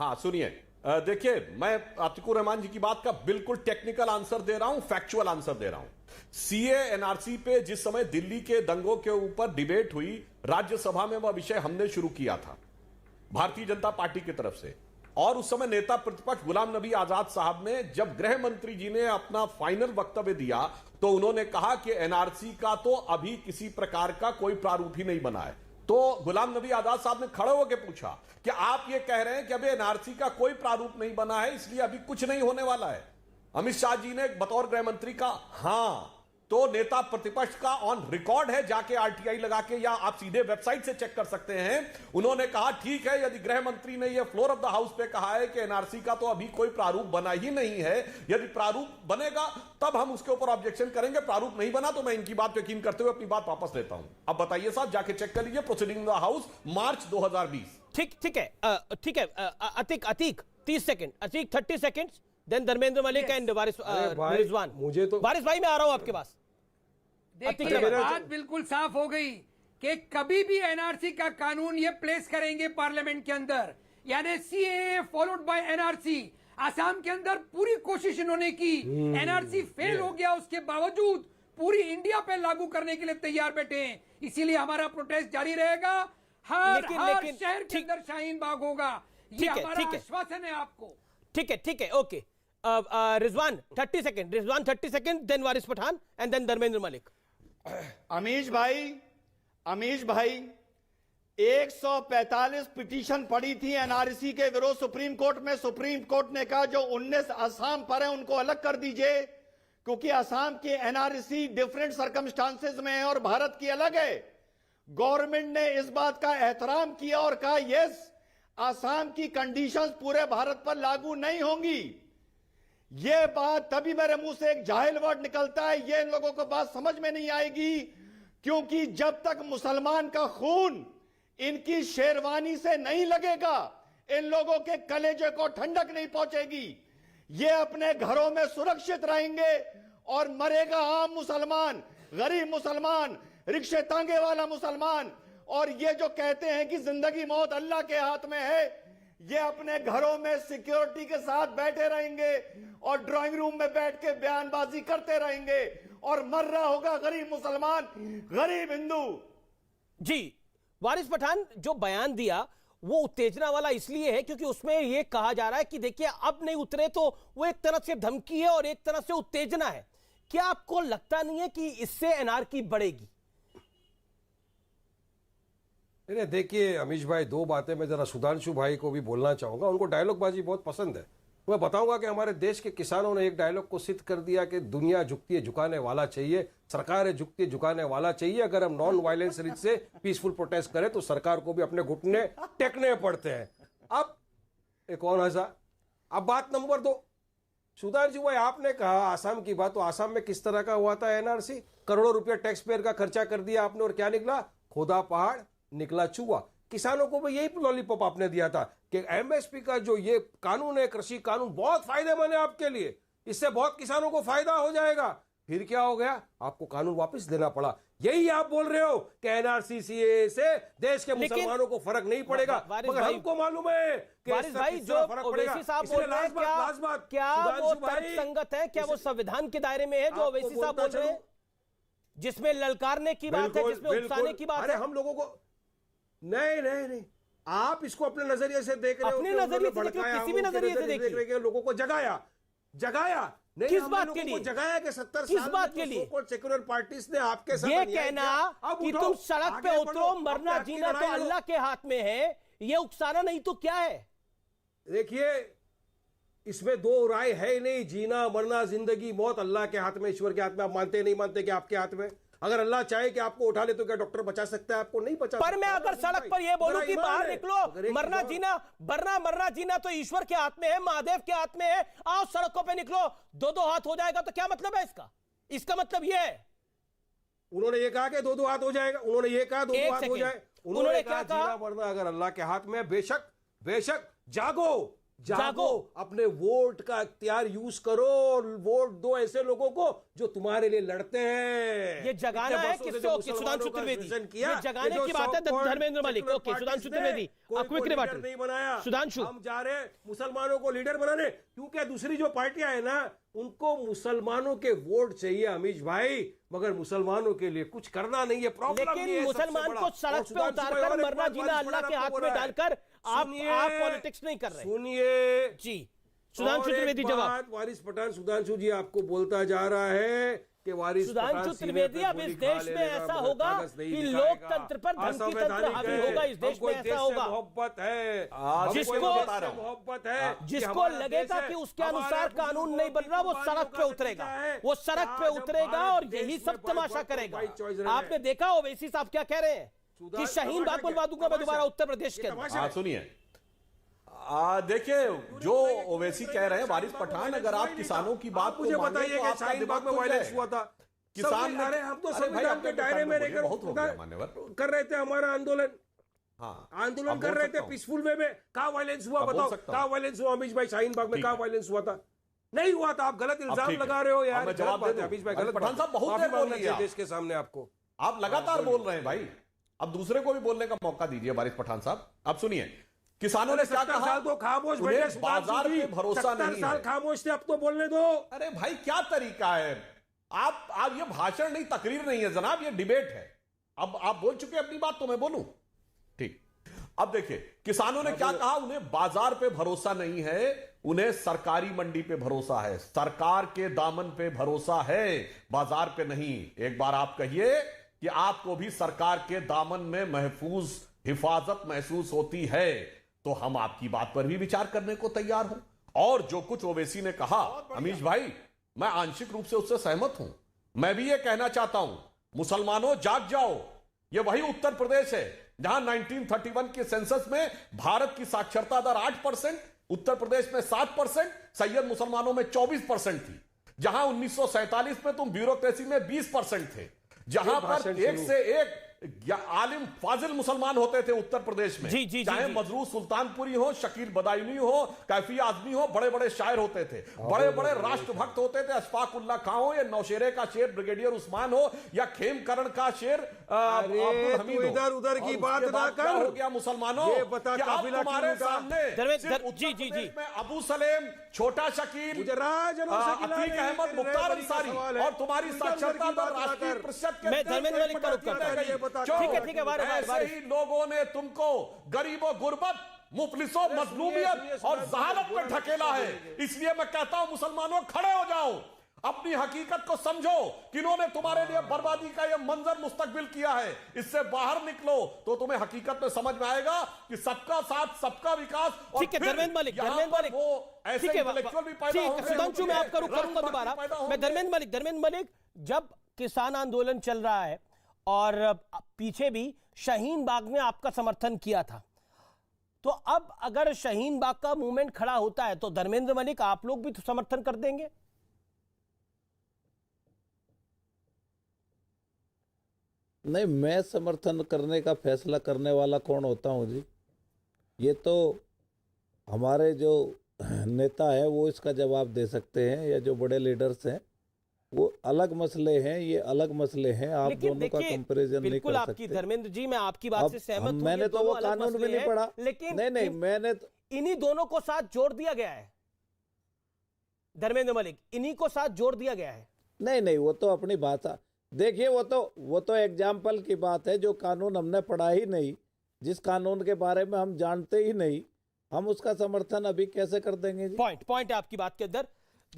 हाँ सुनिए, देखिए मैं अतीकुर रहमान जी की बात का बिल्कुल टेक्निकल आंसर दे रहा हूं, फैक्चुअल आंसर दे रहा हूं। सीए एनआरसी पे जिस समय दिल्ली के दंगों के ऊपर डिबेट हुई, राज्यसभा में वह विषय हमने शुरू किया था भारतीय जनता पार्टी की तरफ से, और उस समय नेता प्रतिपक्ष गुलाम नबी आजाद साहब ने, जब गृह मंत्री जी ने अपना फाइनल वक्तव्य दिया तो उन्होंने कहा कि एनआरसी का तो अभी किसी प्रकार का कोई प्रारूप ही नहीं बना है। तो गुलाम नबी आजाद साहब ने खड़े होकर पूछा कि आप ये कह रहे हैं कि अभी एनआरसी का कोई प्रारूप नहीं बना है, इसलिए अभी कुछ नहीं होने वाला है। अमित शाह जी ने बतौर गृह मंत्री का हां, तो नेता प्रतिपक्ष का ऑन रिकॉर्ड है, जाके आरटीआई लगा के या आप सीधे वेबसाइट से चेक कर सकते हैं। उन्होंने कहा ठीक है, यदि गृह मंत्री ने यह फ्लोर ऑफ द हाउस पे कहा है कि एनआरसी का तो अभी कोई प्रारूप बना ही नहीं है, यदि प्रारूप बनेगा तब हम उसके ऊपर ऑब्जेक्शन करेंगे, प्रारूप नहीं बना तो मैं इनकी बात यकीन करते हुए अपनी बात वापस लेता हूं। अब बताइए साहब, जाके चेक कर लीजिए proceeding in the house March 2020। ठीक है Atiq 30 second, Atiq 30 seconds, then Dharmendra Malik and Waris Rizwan. मुझे तो वारिस भाई मैं आ रहा हूं आपके पास। देखिए बात बिल्कुल साफ हो गई कि कभी भी एनआरसी का कानून ये प्लेस करेंगे पार्लियामेंट के अंदर, यानी CAA followed by NRC. Assam के अंदर पूरी कोशिश इन्होंने की, एनआरसी फेल हो गया, उसके बावजूद पूरी इंडिया पे लागू करने के लिए तैयार बैठे हैं। इसीलिए हमारा प्रोटेस्ट जारी रहेगा, हर शहर के अंदर शाहीन बाग होगा, ये हमारा आश्वासन है आपको। ठीक है okay. Rizwan 30 second, Rizwan 30 second, then Waris Pathan and then Dharmendra Malik. Amish भाई 145 पिटीशन पड़ी थी एनआरसी के विरोध सुप्रीम कोर्ट में। सुप्रीम कोर्ट ने कहा जो 19 असम पर है उनको अलग कर दीजिए, क्योंकि असम की एनआरसी डिफरेंट सर्कमस्टांसेस में है और भारत की अलग है। गवर्नमेंट ने इस बात का एहतराम किया और कहा यस, असम की कंडीशंस पूरे भारत पर लागू नहीं होंगी। यह बात तभी मेरे मुंह से एक जाहिल वर्ड निकलता है, ये इन लोगों को बात समझ में नहीं आएगी, क्योंकि जब तक मुसलमान का खून इनकी शेरवानी से नहीं लगेगा, इन लोगों के कलेजे को ठंडक नहीं पहुंचेगी। ये अपने घरों में सुरक्षित रहेंगे और मरेगा आम मुसलमान, गरीब मुसलमान, रिक्शे तांगे वाला मुसलमान। और ये जो कहते हैं कि जिंदगी मौत अल्लाह के हाथ में है, ये अपने घरों में सिक्योरिटी के साथ बैठे रहेंगे और ड्राइंग रूम में बैठ के बयानबाजी करते रहेंगे, और मर रहा होगा गरीब मुसलमान, गरीब हिंदू। जी वारिस पठान, जो बयान दिया वो उत्तेजना वाला इसलिए है क्योंकि उसमें यह कहा जा रहा है कि देखिए अब नहीं उतरे तो वो एक तरह से धमकी है और एक तरह से उत्तेजना है। क्या आपको लगता नहीं है कि इससे एनआरकी बढ़ेगी? देखिए अमीश भाई, दो बातें मैं जरा सुधांशु भाई को भी बोलना चाहूंगा। उनको डायलॉगबाजी बहुत पसंद है। मैं बताऊंगा कि हमारे देश के किसानों ने एक डायलॉग को सिद्ध कर दिया कि दुनिया झुकती है झुकाने वाला चाहिए, सरकार है झुकती है झुकाने वाला चाहिए। अगर हम नॉन वायलेंस रीत से पीसफुल प्रोटेस्ट करें तो सरकार को भी अपने घुटने टेकने पड़ते हैं। अब एक और हंसा। अब बात नंबर 2, सुधांशु भाई आपने कहा आसाम की बात, तो आसाम में किस तरह का हुआ था एनआरसी? करोड़ों रुपया टैक्स पेयर का खर्चा कर दिया आपने और क्या निकला? खोदा पहाड़ निकला चूहा। किसानों को भी यही लॉलीपॉप आपने दिया था कि एमएसपी का जो ये कानून है, कृषि कानून, बहुत फायदेमंद है आपके लिए, इससे बहुत किसानों को फायदा हो जाएगा। फिर क्या हो गया? आपको कानून वापस देना पड़ा। यही आप बोल रहे हो कि एनआरसी सीए से देश के मुसलमानों को फरक नहीं पड़ेगा, मगर हमको मालूम है कि भाई जो ओवैसी साहब बोल रहे हैं क्या वो तर्कसंगत है? क्या वो संविधान के दायरे में है जो ओवैसी साहब बोल रहे हैं, जिसमें ललकारने की बात है, जिसमें उकसाने की बात है? हम लोगों को नहीं, आप इसको अपने नजरिए से देख रहे हो, अपने नजरिए से किसी भी नजरिए से देख रहे हो। लोगों को जगाया नहीं, किस बात के लिए जगाया कि 70 किस साल बात के लिए? सेक्युलर पार्टीज ने आपके साथ ये कहना कि तुम सड़क पे उतरो, मरना जीना तो अल्लाह के हाथ में है, ये उकसाना नहीं तो क्या है? देखिए इसमें दो राय है ही नहीं। जीना मरना, जिंदगी मौत अल्लाह के हाथ में, ईश्वर के हाथ में। आप मानते नहीं मानते कि आपके हाथ में? अगर अल्लाह चाहे कि आपको उठा ले तो क्या डॉक्टर बचा सकता है आपको? नहीं बचा। पर मैं अगर सड़क पर यह बोलूं कि बाहर निकलो, मरना जीना, मरना जीना तो ईश्वर के हाथ में है, महादेव के हाथ में है, आओ सड़कों पे निकलो, दो हाथ हो जाएगा, तो क्या मतलब है इसका? इसका मतलब यह है, उन्होंने ये कहा कि दो हाथ हो जाएगा, उन्होंने ये कहा दो हाथ हो जाए, उन्होंने क्या कहा? जीना मरना अगर अल्लाह के हाथ में है, बेशक जागो, जागो, अपने वोट का इख्तियार यूज करो और वोट दो ऐसे लोगों को जो तुम्हारे लिए लड़ते हैं। ये जगाना है किससे? ओके, सुधांशु त्रिवेदी, ये जगाने की बात है। Dharmendra Malik, okay, Sudhanshu Trivedi, quick rebuttal. नहीं बनाया सुधांशु, हम जा रहे हैं मुसलमानों को लीडर बनाने, क्योंकि दूसरी जो पार्टियां है ना उनको मुसलमानों के वोट चाहिए अमीश भाई, मगर मुसलमानों के लिए कुछ करना नहीं है। प्रॉब्लम लेकिन मुसलमान को सड़क पे उतारकर मरना जीना अल्लाह के हाथ में डालकर आप पॉलिटिक्स नहीं कर रहे। सुनिए जी, सुधांशु त्रिवेदी जवाब। वारिस पठान सुधांशु जी आपको बोलता जा रहा है कि वारिस सुधांशु त्रिवेदी, अब इस देश में ऐसा होगा कि लोकतंत्र पर धमकी तंत्र हावी होगा। इस देश में ऐसा होगा, मोहब्बत है, मोहब्बत है, जिसको लगेगा कि उसके अनुसार कानून नहीं बन रहा वो सड़क पे उतरेगा, वो सड़क पे उतरेगा और यही सब तमाशा करेगा। आपने देखा ओवैसी साहब क्या कह रहे हैं कि शाहीन बाग बनवा दूंगा मैं दोबारा उत्तर प्रदेश के अंदर। सुनिए, देखिए जो ओवैसी कह रहे हैं वारिस पठान, अगर आप किसानों की बात को बताइए कि शाहीन बाग में वायलेंस हुआ था, किसान अरे हम तो संविधान के दायरे में रहकर कर रहे थे हमारा आंदोलन। हाँ, आंदोलन कर रहे थे पीसफुल वे में। कहाँ वायलेंस हुआ बताओ, कहाँ वायलेंस हुआ अमीश भाई? शाहीन बाग में कहाँ वायलेंस हुआ था? नहीं हुआ था। आप गलत इल्जाम लगा रहे हो यार, गलत बात है अमीश भाई, गलत। पठान साहब बहुत देर बोल रही है देश के सामने, आपको आप लगातार बोल रहे हैं भाई, अब दूसरे को भी बोलने का मौका दीजिए। वारिस पठान साहब आप सुनिए, किसानों ने क्या कहा? साल तो खामोश बैठे, बाजार पे भरोसा नहीं है। 70 साल खामोश थे, अब तो बोलने दो। अरे भाई क्या तरीका है? आप ये भाषण नहीं, तकरीर नहीं है जनाब, ये डिबेट है। अब आप बोल चुके अपनी बात, तो मैं बोलूं? ठीक। अब देखिए किसानों ने क्या कहा, उन्हें बाजार पे भरोसा नहीं है, उन्हें सरकारी मंडी पे भरोसा है, सरकार के दामन पे भरोसा है, बाजार पे नहीं। एक बार आप कहिए कि आपको भी सरकार के दामन में महफूज हिफाजत महसूस होती है, तो हम आपकी बात पर भी विचार करने को तैयार हूं। और जो कुछ ओवैसी ने कहा अमीश भाई, मैं आंशिक रूप से उससे सहमत हूं। मैं भी ये कहना चाहता हूं, मुसलमानों जाग जाओ। ये वही उत्तर प्रदेश है जहां 1931 के सेंसस में भारत की साक्षरता दर 8%, उत्तर प्रदेश में 7%, सैयद मुसलमानों में 24% थी। जहां 1947 में तुम ब्यूरोक्रेसी में 20% थे, जहां पर एक से एक आलिम फाजिल मुसलमान होते थे उत्तर प्रदेश में। चाहे मजरूर सुल्तानपुरी हो, शकील बदायूनी हो, कैफी आजमी हो, बड़े बड़े शायर होते थे, बड़े बड़े राष्ट्रभक्त होते थे। अशफाक उल्लाह खां हो, या नौशेरे का शेर ब्रिगेडियर उस्मान हो, या खेमकरण का शेर अब्दुल हमीद हो। इधर उधर की बात ना कर। हो गया मुसलमानों, तुम्हारे सामने अबू सलेम, छोटा शकील, अतीक अहमद, मुख्तार अंसारी और तुम्हारी साक्षरता दर राष्ट्रीय परिषद के ठीक है ऐसे ही लोगों ने तुमको गरीबों, गुर्बत, मुफलिसों, मजलूमियत और जहालत में ढकेला है। इसलिए मैं कहता हूं मुसलमानों खड़े हो जाओ, अपनी हकीकत को समझो कि इन्होंने तुम्हारे लिए बर्बादी का यह मंजर मुस्तकबिल किया है। इससे बाहर निकलो तो तुम्हें हकीकत में समझ में आएगा कि सबका साथ, सबका विकास। ठीक है धर्मेंद्र मलिक, ठीक है सुधांशु, मैं आपका रुख करूंगा दोबारा। मैं धर्मेंद्र मलिक, जब किसान आंदोलन चल रहा है और पीछे भी शाहीन बाग ने आपका समर्थन किया था, तो अब अगर शाहीन बाग का मूवमेंट खड़ा होता है तो धर्मेंद्र मलिक आप लोग भी तो समर्थन कर देंगे? नहीं, मैं समर्थन करने का फैसला करने वाला कौन होता हूं जी? ये तो हमारे जो नेता है वो इसका जवाब दे सकते हैं, या जो बड़े लीडर्स हैं वो अलग मसले हैं, ये अलग मसले हैं। आप दोनों का कंपैरिजन नहीं कर सकते। धर्मेंद्र जी, मैं आपकी बात से सहमत हूं। मैंने तो वो कानून भी नहीं पढ़ा, लेकिन नहीं मैंने तो इन्हीं दोनों को साथ जोड़ दिया गया है। धर्मेंद्र मलिक, इन्हीं को साथ जोड़ दिया गया है। नहीं, वो तो अपनी बात है। देखिए वो तो एग्जाम्पल की बात है। जो कानून हमने पढ़ा ही नहीं, जिस कानून के बारे में हम जानते ही नहीं, हम उसका समर्थन अभी कैसे कर देंगे जी? पॉइंट है आपकी बात के अंदर।